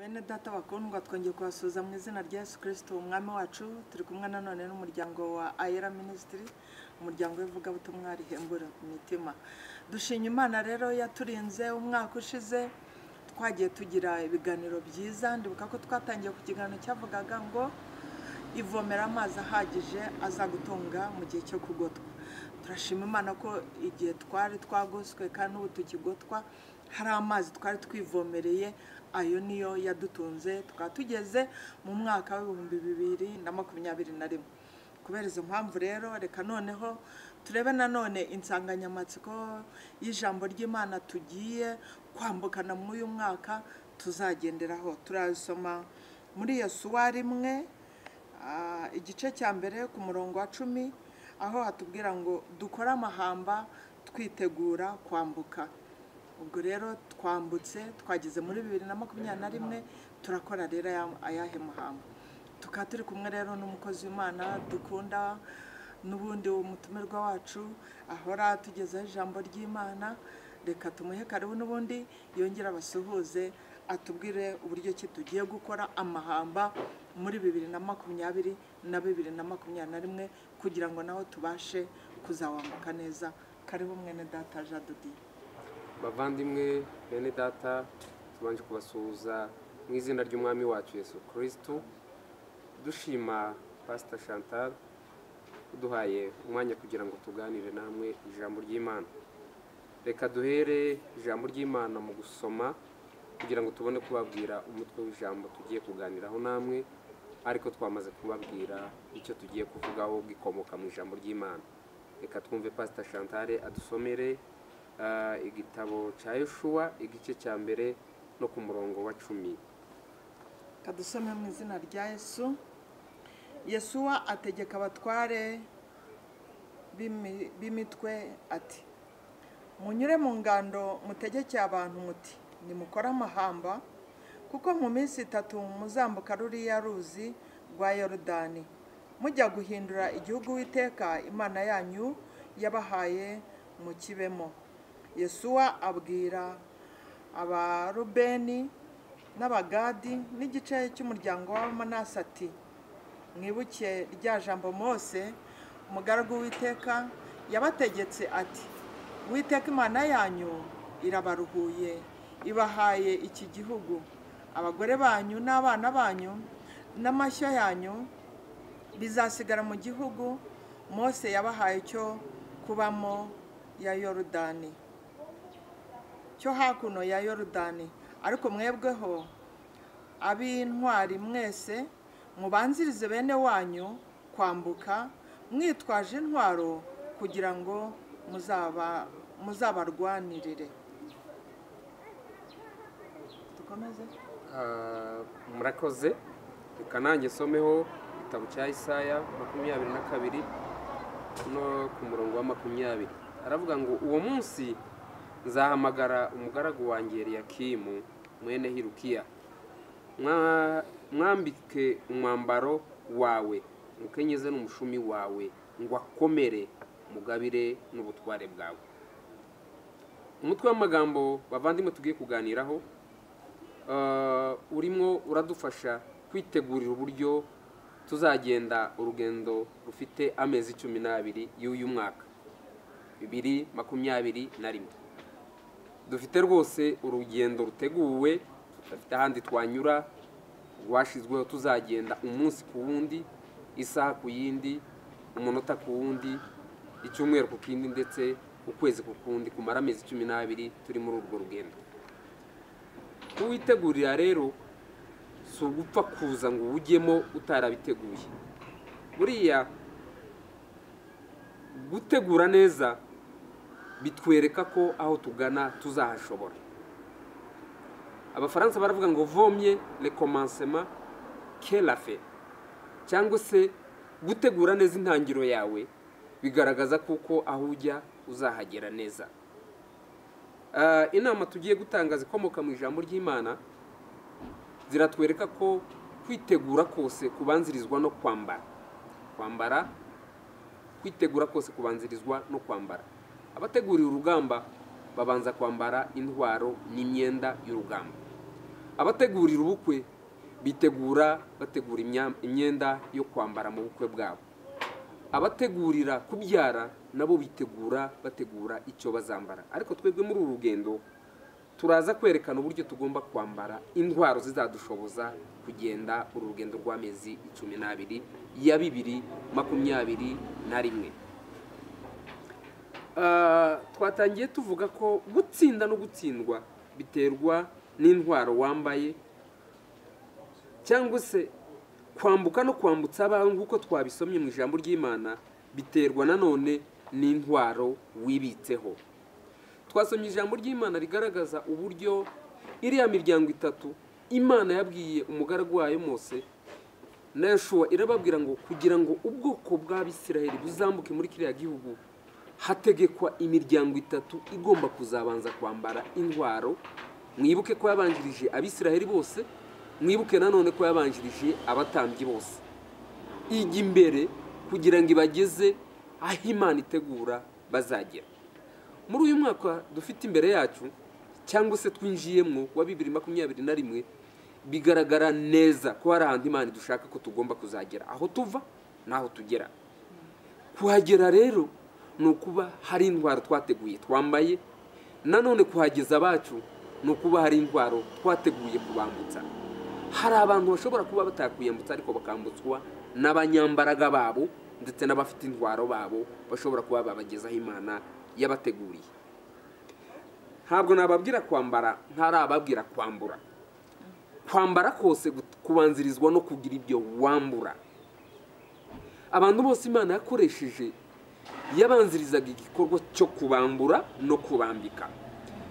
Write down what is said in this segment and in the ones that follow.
Bene data bakundwa twongeye kubasuhuza mu izina rya Yesu Kristo umwami wacu. Turi kumwe nanone n'umuryango wa Ayera Ministry, umuryango w'ivugabutumwa rihembura imitima. Dushimye Imana rero yaturinze umwaka ushize, twagiye tugira ibiganiro byiza. Ndibuka ko twatangiye ku kiganiro cyavugaga ngo ivomera amazi ahagije azagutunga mu gihe cyo kugotwa. Turashima Imana ko igihe twari twagoswe kandi ubu tukigotwa hari amazi twari twivomereye, ayo niyo yadutunze tukaba tugeze mu mwaka w'ibihumbi 2021. Kubera izo mpamvu rero reka noneho turebe nanone insanganyamatsiko y'ijambo ry'Imana tugiye kwambukana muri uyu mwaka tuzagenderaho. Turasoma muri Yosuwa 1 igice cya mbere ku murongo wa 10, aho hatubwira ngo dukore amahamba twitegura kwambuka. Ubwo rero twambutse twageze muri 2021, turakora rero ayahe mahamba. Tukaba turi kumwe rero n'umukozi w'Imana dukunda n'ubundi umutumirwa wacu ahora tugezaho ijambo ry'Imana. Reka tumuhe karibu n'ubundi yongera abasuhuze, atubwire uburyo ki tugiye gukora amahamba muri 2020 na 2021 kugira ngo naho tubashe kuzawambuka neza. Karibu mwene data Jadodi. Bavandimwe bene data, tubanje kubasuhuza mu izina ry'umwami wacu Yesu Kristo, dushima Pastor Chantal uduhaye umwanya kugira ngo tuganire namwe ijambo ry'Imana. Reka duhere ijambo ry'Imana mu gusoma kugira ngo tubone kubabwira umutwe w'ijambo tugiye kuganiraho namwe, ariko twamaze kubabwira icyo tugiye kuvugaho gikomoka mu ijambo ry'Imana. Reka twumve Pastor Chantal adusomere igitabo cya Yosuwa igice cya mbere no ku murongo wa 10. Kadusome mu izina rya Yesu. Yosuwa ategeka abatware b'imitwe ati, munyure mu ngando mutegeke abantu muti, nimukora amahamba, kuko mu minsi 3 muzambuka ruriya ruzi rwa Yorodani, mujya guhindura igihugu Uwiteka Imana yanyu yabahaye mu kibemo. Yosuwa abwira abarubeni n'abagadi n'igice cy'umuryango w'Amanase ati, mwibuke rya jambo Mose umugaragu w'Uwiteka yabategetse ati, Uwiteka Imana yanyu irabaruhuye, ibahaye iki gihugu. Abagore banyu n'abana banyu n'amashyo yanyu bizasigara mu gihugu Mose yabahaye cyo kubamo ya Yorodani, cyo hakuno ya Yorodani. Ariko mwebweho ab'intwari mwese mubanzirize bene wanyu kwambuka mwitwaje intwaro kugira ngo muzabarwanirire. Tukomeze. Murakoze. Reka nanjye someho igitabo cya Isaya 22 no ku murongo wa 20. Aravuga ngo uwo munsi nzahamagara umugaragu wanjye Eliyakimu mwene Hirukiya, mwambike umwambaro wawe, mukenyeze n'umushumi wawe, ngo akomere mugabire n'ubutware bwawe. Umutwe w'amagambo bavandimwe tugiye kuganiraho urimo uradufasha kwitegurira uburyo tuzagenda urugendo rufite amezi 12 y'uyu mwaka 2021. Dufite rwose urugendo ruteguwe, dufite ahandi twanyura, rwashizweho tuzagenda umunsi ku wundi, isaha ku yindi, umunota ku wundi, icyumweru ku kindi, ndetse ukwezi ku kundi, kumara amezi 12 turi muri urwo rugendo. Kuwitegurira rero si ugupfa kuza ngo ujyemo utarabiteguye. Buriya gutegura neza bitwereka ko aho tugana tuzahashobora. Abafaransa baravuga ngo vomye le commencement que la fin, cyangwa se gutegura neza intangiro yawe bigaragaza kuko aho ujya uzahagera neza. Inama tugiye gutanga zikomoka mu ijambo ry'Imana ziratwereka ko kwitegura kose kubanzirizwa no kwambara. Kwitegura kose kubanzirizwa no kwambara. Abateguriye urugamba babanza kwambara intwaro n'imyenda y'urugamba. abategurira ubukwe bategura imyenda yo kwambara mu bukwe bwabo. Abategurira kubyara nabo bategura icyo bazambara. Ariko twebwe muri uru rugendo turaza kwerekana uburyo tugomba kwambara intwaro zizadushoboza kugenda uru rugendo rw'amezi 12 ya 2021. Twatangiye tuvuga ko gutsinda no gutsindwa biterwa n'intwaro wambaye, cyangwa se kwambuka no kwambutsa abantu uko twabisomye mu ijambo ry'Imana biterwa nanone n'intwaro wibitseho. Twasomye ijambo ry'Imana rigaragaza uburyo iriya miryango itatu Imana yabwiye umugaragu wayo Mose na Yoshua, irababwira ngo kugira ngo ubwoko bw'Abisiraheli buzambuke muri kiriya gihugu hategekwa imiryango itatu igomba kuzabanza kwambara intwaro. Mwibuke ko yabanjirije Abisiraheli bose, mwibuke nanone ko yabanjirije abatambyi bose. Ijya imbere kugira ngo ibageze aho Imana itegura bazagera. Muri uyu mwaka dufite imbere yacu cyangwa se twinjiyemo wa 2021, bigaragara neza ko hari ahantu Imana dushaka ko tugomba kuzagera, aho tuva naho tugera. Kuhagera rero ni ukuba hari intwaro twateguye twambaye, nanone kuhageza abacu ni ukuba hari intwaro twateguye kubambutsa. Hari abantu bashobora kuba batakwiyambutsa ariko bakambutswa n'abanyambaraga babo ndetse n'abafite intwaro babo bashobora kuba babagezaho Imana yabateguriye. Ntabwo nababwira kwambara ntarababwira kwambura. Kwambara kose kubanzirizwa no kugira ibyo wambura. Abantu bose Imana yakoresheje yabanzirizaga igikorwa cyo kubambura no kubambika.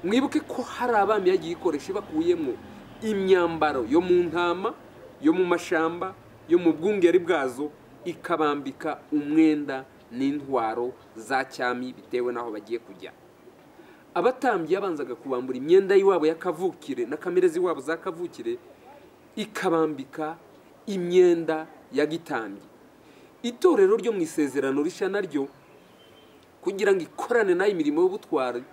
Mwibuke ko hari abami yagiye ikoresha bakuyemo imyambaro yo mu ntama, yo mu mashamba, yo mu bwungeri bwazo, ikabambika umwenda n'intwaro za cyami bitewe naho bagiye kujya. Abatambyi yabanzaga kubambura imyenda y'iwabo yakavukire na kamerezi wabo za kavukire, ikabambika imyenda ya gitambyi. Itorero ryo mu isezerano rishya naryo kugira ngo ikorane nayo imirimo y'ubutwari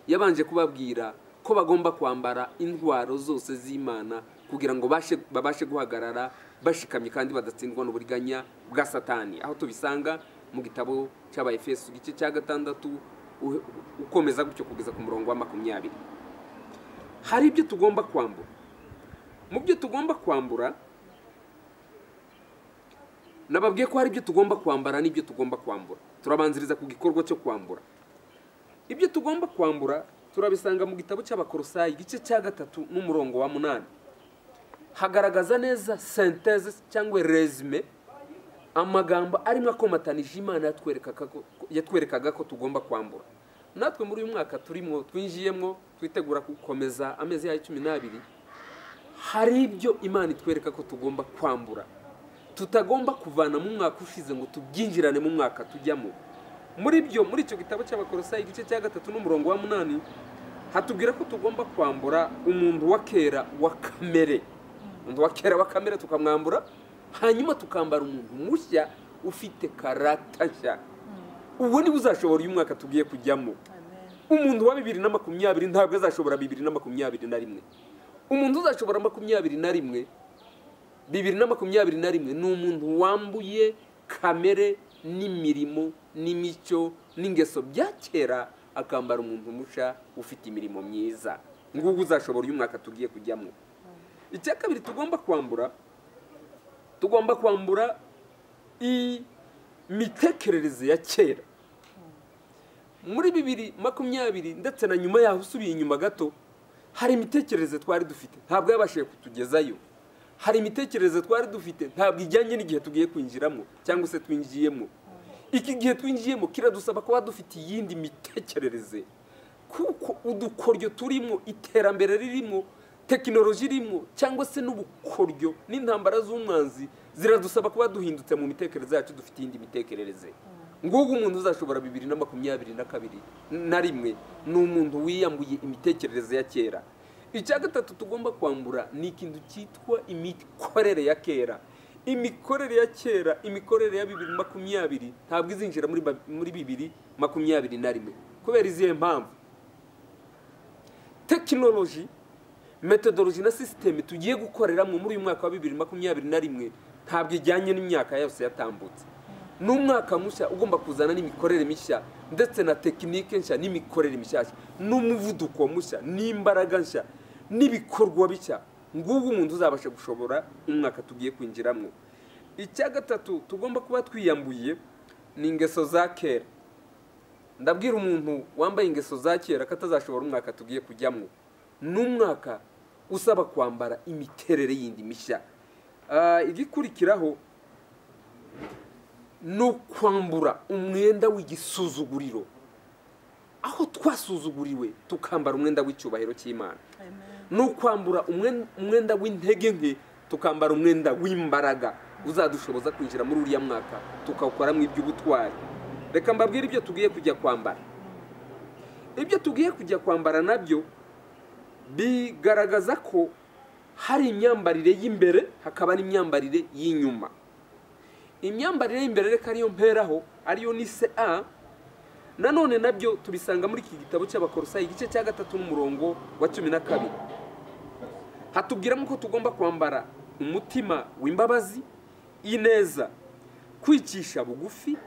yabanje kubabwira ko bagomba kwambara intwaro zose z'Imana kugira ngo babashe guhagarara bashikamye kandi badatsindwa n'uburiganya bwa Satani. Aho tubisanga mu gitabo cy'Abaefeso igice cya 6 ukomeza gutyo kugeza ku murongo wa 20. Hari ibyo tugomba kwambura. Mu byo tugomba kwambura nababwiye ko hari ibyo tugomba kwambara n'ibyo tugomba kwambura. Turabanziriza ku gikorwa cyo kwambura. Ibyo tugomba kwambura turabisanga mu gitabo cy'Abakolosayi igice cya 3 n'umurongo wa 8. Hagaragaza neza synthèse cyangwa resume amagambo arimo akomatanije Imana yatwerekaga ko tugomba kwambura. Natwe muri uyu mwaka turimo twinjiyemo twitegura gukomeza amezi ya 12, hari ibyo Imana itwereka ko tugomba kwambura, tutagomba kuvana mu mwaka ushize ngo tubyinjirane mu mwaka tujyamo. Muri icyo gitabo cy'Abakolosayi igice cya 3 n'umurongo wa 8 hatubwira ko tugomba kwambura umuntu wa kera wa kamere. Umuntu wa kera wa kamere tukamwambura, hanyuma tukambara umuntu mushya ufite karata nshya. Ubu ni buzashobora uyu mwaka tugiye kujyamo. Umuntu wa 2020 ntabwo azashobora 2021. Umuntu uzashobora 2021 ni umuntu wambuye kamere n'imirimo n'imico n'ingeso bya kera, akambara umuntu musha ufite imirimo myiza. Ngubu uzashobora uyu mwaka tugiye kujyamo. Icya kabiri tugomba kwambura imitekerereze ya kera. Muri 2020 ndetse na nyuma yaho usubiye inyuma gato, hari imitekerereze twari dufite ntabwo yabashije kutugezayo. Hari imitekerereze twari dufite ntabwo ijyanye n'igihe tugiye kwinjiramo cyangwa se twinjiyemo. Iki gihe twinjiyemo kiradusaba kuba dufite iyindi mitekerereze, kuko udukoryo turimo, iterambere ririmo, tekinoloji irimo, cyangwa se n'ubukoryo n'intambara z'umwanzi ziradusaba kuba duhindutse mu mitekerereze yacu, dufite iyindi mitekerereze. Ngugu umuntu uzashobora 2021 ni umuntu wiyambuye imitekerereze ya kera. Icya gatatu tugomba kwambura ni ikintu cyitwa imikorere ya kera. Imikorere ya kera, imikorere ya 2020 ntabwo izinjira muri 2021 kubera izihe mpamvu. Tekinoloji methodology na system tugiye gukoreramo muri uyu mwaka wa 2021 ntabwo ijyanye n'imyaka yose yatambutse. N'umwaka mushya ugomba kuzana n'imikorere mishya ndetse na tekinike nshya n'imikorere mishyashya n'umuvuduko mushya n'imbaraga nshya n'ibikorwa bishya ngubu umuntu uzabasha gushobora umwaka tugiye kwinjiramo. Icya gatatu tugomba kuba twiyambuye ni ingeso za kera. Ndabwira umuntu wambaye ingeso za kera ko atazashobora umwaka tugiye kujyamo. N'umwaka usaba kwambara imiterere yindi mishya. Igikurikiraho no kwambura umwenda w'igisuzuguriro, aho twasuzuguriwe tukambara umwenda w'icyubahiro cy'Imana. No kwambura umwenda w'intege nke tukambara umwenda w'imbaraga uzadushoboza kwinjira muri uriya mwaka tukawukoramo iby'ubutwari. Reka mbabwire ibyo tugiye kujya kwambara. Ibyo tugiye kujya kwambara nabyo bigaragaza ko hari imyambarire y'imbere hakaba n'imyambarire y'inyuma. Imyambarire y'imbere reka ariyo mperaho, ariyo ni CA. Nanone nabyo tubisanga muri iki gitabo cy'Abakolosayi igice cya 3 n'umurongo wa 12. Hatubwiramo ko tugomba kwambara umutima w'imbabazi, ineza, kwicisha bugufi,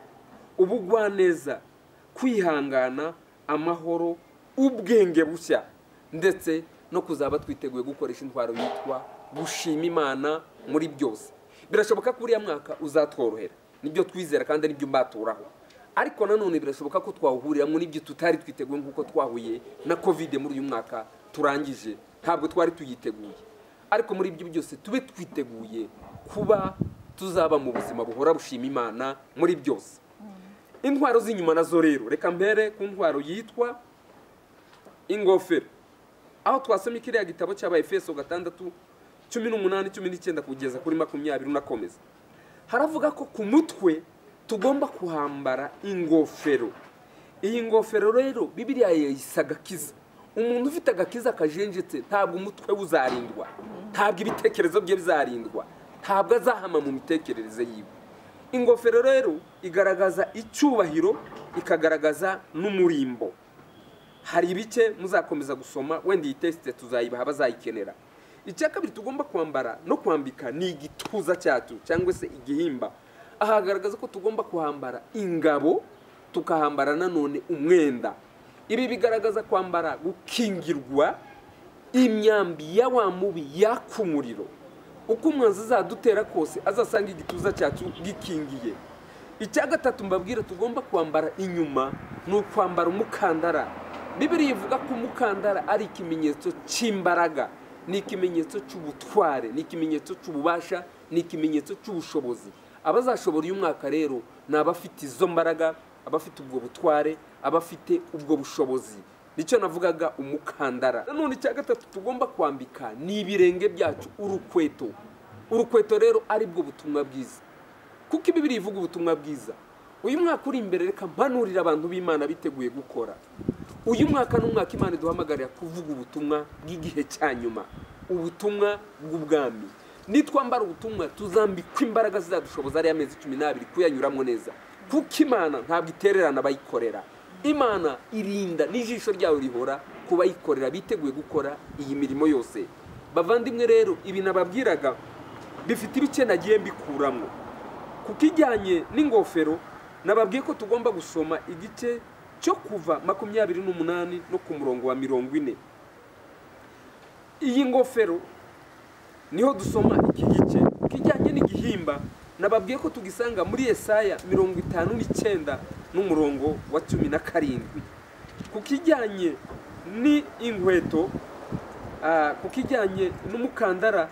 ubugwaneza, kwihangana, amahoro, ubwenge bushya, ndetse no kuzaba twiteguye gukoresha intwaro yitwa gushima Imana muri byose. Birashoboka ko uriya mwaka uzatworohera, nibyo twizera kandi nibyo mbaturaho. Ariko nanone birashoboka ko twahurira muri ibyo tutari twiteguye nkuko twahuye na COVID muri uyu mwaka turangije. Ntabwo twari tuyiteguye, ariko muri ibyo byose tube twiteguye kuba tuzaba mu buzima buhora bushima Imana muri byose. Intwaro z'inyuma nazo rero reka mbere ku ntwaro yitwa ingofero. Aho twasomye kiriya gitabo cy'Abaefeso 6:18-19 kugeza kuri 20 unakomeza. Haravuga ko ku mutwe tugomba kuhambara ingofero. Iyi ngofero rero Bibiliya yisaga kiza. Umuntu ufite agakiza kajenjetse ntabwo umutwe uzarindwa, ntabwo ibitekerezo bye bizarindwa, ntabwo azahama mu mitekerereze yiwe. Ingofero rero igaragaza icyubahiro, ikagaragaza n'umurimbo. Hari ibice muzakomeza gusoma, wenda iyi teste tuzayibaha bazayikenera. Icya kabiri tugomba kwambara no kwambika ni igituza cyacu cyangwa se igihimba. Aha hagaragaza ko tugomba kuhambara ingabo, tukahambara nanone umwenda. Ibi bigaragaza kwambara gukingirwa imyambi ya wa mubi yakumuriro. Uko umwanzi azadutera kose azasanga igituza cyacu gikingiye. Icya gatatu mbabwira tugomba kwambara inyuma ni ukwambara umukandara. Bibiliya ivuga ko umukandara ari ikimenyetso cy'imbaraga, ni ikimenyetso cy'ubutware, ni ikimenyetso cy'ububasha, ni ikimenyetso cy'ubushobozi. Abazashobora uyu mwaka rero ni abafite izo mbaraga, abafite ubwo butware, abafite ubwo bushobozi. Nicyo navugaga umukandara. Nanone icya gatatu tugomba kwambika ni ibirenge byacu urukweto. Urukweto rero ari bwo butumwa bwiza, kuko Bibiliya ivuga ubutumwa bwiza. Uyu mwaka uri imbere reka mpanurira abantu b'Imana biteguye gukora. Uyu mwaka n'umwaka Imana iduhamagarira kuvuga ubutumwa bw'igihe cya nyuma, ubutumwa bw'ubwami. Nitwambara ubutumwa tuzambikwa imbaraga zizadushoboza ari amezi 12 kuyanyuramo neza, kuko Imana ntabwo itererana abayikorera. Imana irinda n'ijisho ryayo rihora kubayikorera biteguye gukora iyi mirimo yose. Bavandimwe rero ibi nababwiraga bifite ibice nagiye mbikuramo. Kuko ijyanye n'ingofero nababwiye ko tugomba gusoma igice cyo kuva 28 no ku murongo wa 40. Iyi ngofero niho dusoma iki gice kijyanye n'igihimba. Nababwiye ko tugisanga muri Yesaya 59 n'umurongo wa 17. Kukijyanye ni inkweto, kukijyanye n'umukandara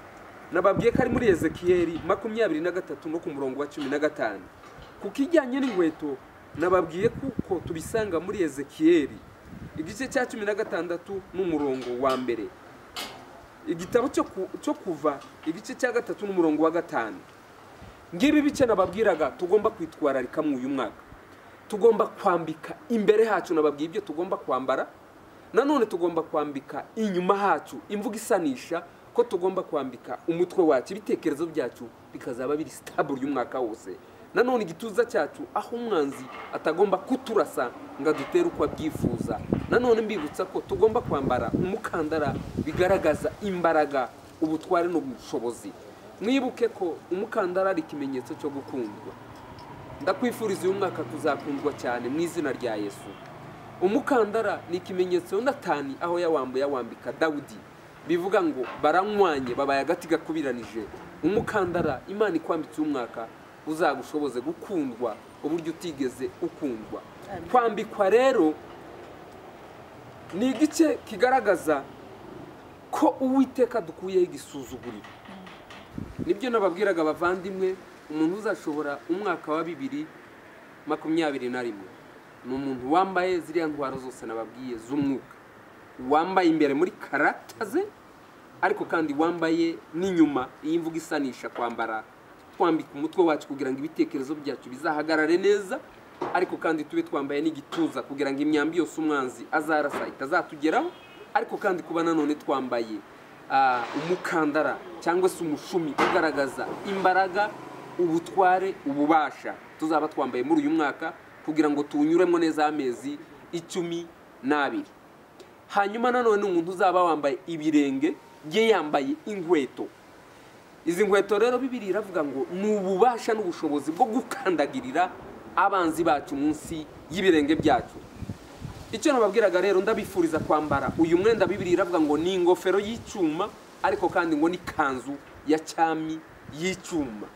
nababwiye ko ari muri Ezekiyeli 23 no ku murongo wa 15. Kukijyanye n'inkweto nababwiye kuko tubisanga muri Ezekiyeli igice cya 16 n'umurongo wa mbere. Igitabo cyo kuva igice cya 3 n'umurongo wa 5. Ngibi bice nababwiraga tugomba kwitwararika mu uyu mwaka. Tugomba kwambika imbere hacu, nababwiye ibyo tugomba kwambara. Nanone tugomba kwambika inyuma hacu, imvuga isanisha ko tugomba kwambika umutwe wacu, ibitekerezo byacu bikazaba biri stable uyu mwaka wose. Nanone igituza cyacu aho umwanzi atagomba kuturasa ngo adutere uko abyifuza, nanone mbibutsa ko tugomba kwambara umukandara bigaragaza imbaraga, ubutware n'ubushobozi. Mwibuke ko umukandara ari ikimenyetso cyo gukundwa. Ndakwifuriza uyu mwaka tuzakundwa cyane mu izina rya Yesu. Umukandara ni ikimenyetso Yonatani aho yawambuye yawambika Dawudi, bivuga ngo baranywanye babaye agati gakubiranije. Umukandara Imana ikwambitse umwaka uzagushoboze gukundwa uburyo utigeze ukundwa. Kwambikwa rero ni igice kigaragaza ko Uwiteka dukuyeho igisuzuguriro. Nibyo nababwiraga abavandimwe, umuntu uzashobora umwaka wa 2021 ni umuntu wambaye ziriya ntwaro zose nababwiye z'umwuka, wambaye imbere muri karata ze, ariko kandi wambaye n'inyuma. Iyi mvuga isanisha kwambara, twambika umutwe wacu kugira ngo ibitekerezo byacu bizahagarare neza, ariko kandi tube twambaye n'igituza kugira ngo imyambi yose umwanzi azarasa itazatugeraho, ariko kandi kuba nanone twambaye umukandara cyangwa se umushumi ugaragaza imbaraga, ubutware, ububasha tuzaba twambaye muri uyu mwaka kugira ngo tuwunyuremo neza amezi 12. Hanyuma nanone umuntu uzaba wambaye ibirenge bye yambaye inkweto. Izi nkweto rero Bibiliya iravuga ngo ni ububasha n'ubushobozi bwo gukandagirira abanzi bacu munsi y'ibirenge byacu. Icyo nababwiraga rero, ndabifuriza kwambara uyu mwenda. Bibiliya iravuga ngo ni ingofero y'icyuma, ariko kandi ngo ni kanzu ya cyami y'icyuma.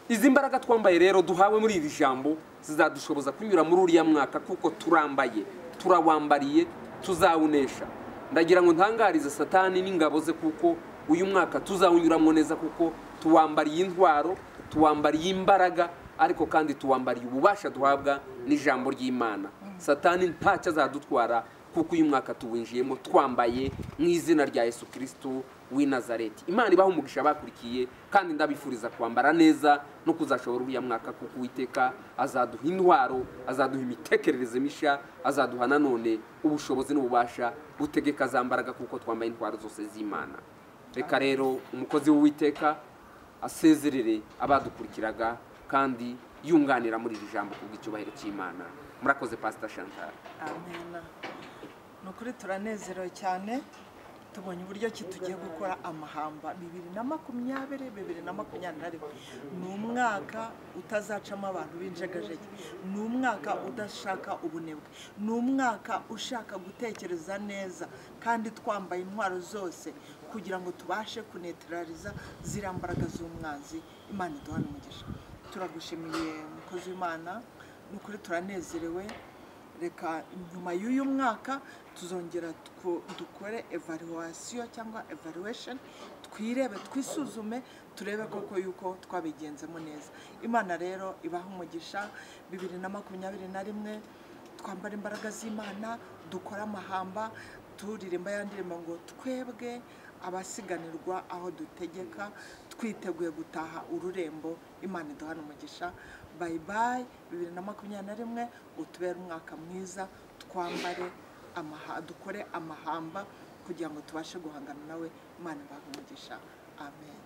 Izi mbaraga twambaye rero duhawe muri iri jambo zizadushoboza kunyura muri uriya mwaka, kuko turambaye, turawambariye, tuzawunesha. Ndagira ngo ntangarize Satani n'ingabo ze, kuko uyu mwaka tuzawunyuramo neza, kuko tuwambariye intwaro, tuwambariye imbaraga, ariko kandi tuwambariye ububasha duhabwa n'ijambo ry'Imana. Satani ntacyo azadutwara, kuko uyu mwaka tuwinjiyemo twambaye mu izina rya Yesu Kristo w'i Nazareti. Imana ibaha umugisha bakurikiye, kandi ndabifuriza kwambara neza no kuzashobora uriya mwaka, kuko Uwiteka azaduha intwaro, azaduha imitekerereze misha, azaduha nanone ubushobozi n'ububasha butegeka za mbaraga, kuko twambaye intwaro zose z'Imana. Reka rero umukozi w'Uwiteka asezerere abadukurikiraga kandi yunganira muri iri jambo kubw'icyubahiro cy'Imana. Murakoze Pastor Chantal. Amen. Nukuri turanezerewe cyane, tubonye uburyo ki tugiye gukora amahamba 2021. Ni umwaka utazacamo abantu b'injegajege, ni umwaka udashaka ubunebwe, ni umwaka ushaka gutekereza neza, kandi twambaye intwaro zose kugira ngo tubashe kunetraliza ziriya mbaraga z'umwanzi. Imana iduhane umugisha. Turagushimiye mukozi w'Imana, nukuri turanezerewe. Reka nyuma y'uyu mwaka tuzongera dukore evaluation cyangwa evaluation, twirebe, twisuzume, turebe koko yuko twabigenzemo neza. Imana rero ibaha umugisha. 2021 twambara imbaraga z'Imana, dukora amahamba, turirimba yandirimo ngo twebwe abasiganirwa aho dutegeka, twiteguye gutaha ururembo. Imana iduhane umugisha. Bye bye. 2021 utubere umwaka mwiza, twambare dukore amahamba kugira ngo tubashe guhangana nawe. Imana ibahe umugisha. Amen.